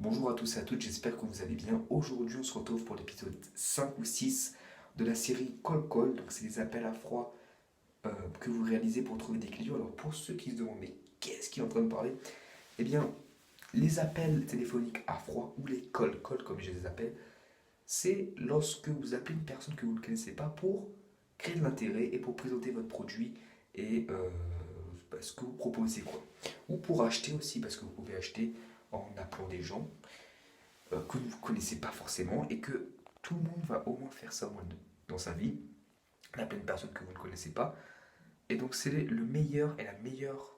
Bonjour à tous et à toutes, j'espère que vous allez bien. Aujourd'hui, on se retrouve pour l'épisode 5 ou 6 de la série Call Call. Donc, c'est des appels à froid que vous réalisez pour trouver des clients. Alors, pour ceux qui se demandent, mais qu'est-ce qu'il est en train de parler? Eh bien, les appels téléphoniques à froid ou les call call, comme je les appelle, c'est lorsque vous appelez une personne que vous ne connaissez pas pour créer de l'intérêt et pour présenter votre produit et ce que vous proposez, quoi. Ou pour acheter aussi, parce que vous pouvez acheter en appelant des gens que vous ne connaissez pas forcément et que tout le monde va au moins faire ça au moins dans sa vie. Il y a plein de personnes que vous ne connaissez pas. Et donc c'est le meilleur et la meilleure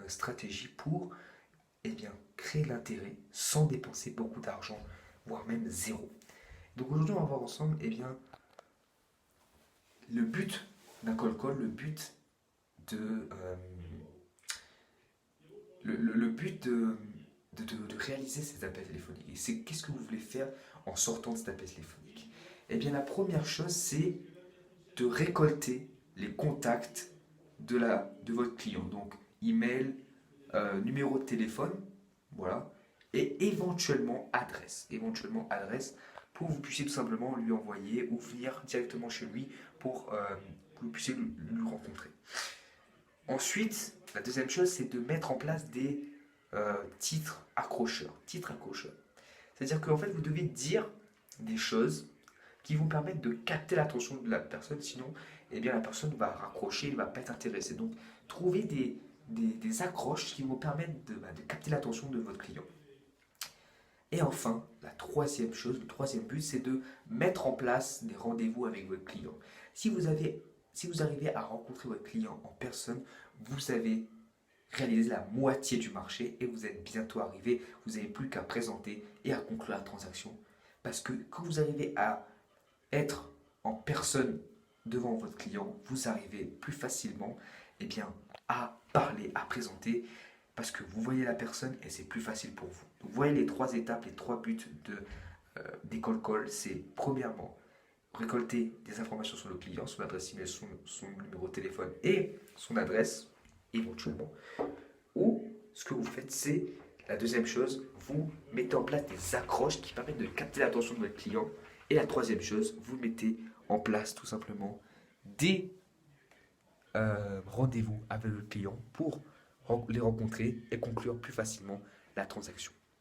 stratégie pour créer l'intérêt sans dépenser beaucoup d'argent, voire même zéro. Donc aujourd'hui on va voir ensemble le but d'un call call, le but de, le but de réaliser ces appels téléphoniques. Et c'est qu'est-ce que vous voulez faire en sortant de cet appel téléphonique? Eh bien, la première chose, c'est de récolter les contacts de votre client. Donc, email, numéro de téléphone, voilà, et éventuellement adresse, pour que vous puissiez tout simplement lui envoyer ou venir directement chez lui pour que vous puissiez lui rencontrer. Ensuite, la deuxième chose, c'est de mettre en place des titres accrocheurs. Titres accrocheurs. C'est-à-dire qu'en fait, vous devez dire des choses qui vont permettre de capter l'attention de la personne, sinon, eh bien, la personne va raccrocher, elle ne va pas être intéressée. Donc, trouvez des accroches qui vont permettre de capter l'attention de votre client. Et enfin, la troisième chose, le troisième but, c'est de mettre en place des rendez-vous avec votre client. Si vous arrivez à rencontrer votre client en personne, vous avez réalisé la moitié du marché et vous êtes bientôt arrivé. Vous n'avez plus qu'à présenter et à conclure la transaction. Parce que quand vous arrivez à être en personne devant votre client, vous arrivez plus facilement à parler, à présenter, parce que vous voyez la personne et c'est plus facile pour vous. Donc, vous voyez les trois étapes, les trois buts des call call, c'est premièrement récolter des informations sur le client, son adresse email, son numéro de téléphone et son adresse, éventuellement. Ou ce que vous faites, c'est la deuxième chose, vous mettez en place des accroches qui permettent de capter l'attention de votre client. Et la troisième chose, vous mettez en place tout simplement des rendez-vous avec le client pour les rencontrer et conclure plus facilement la transaction.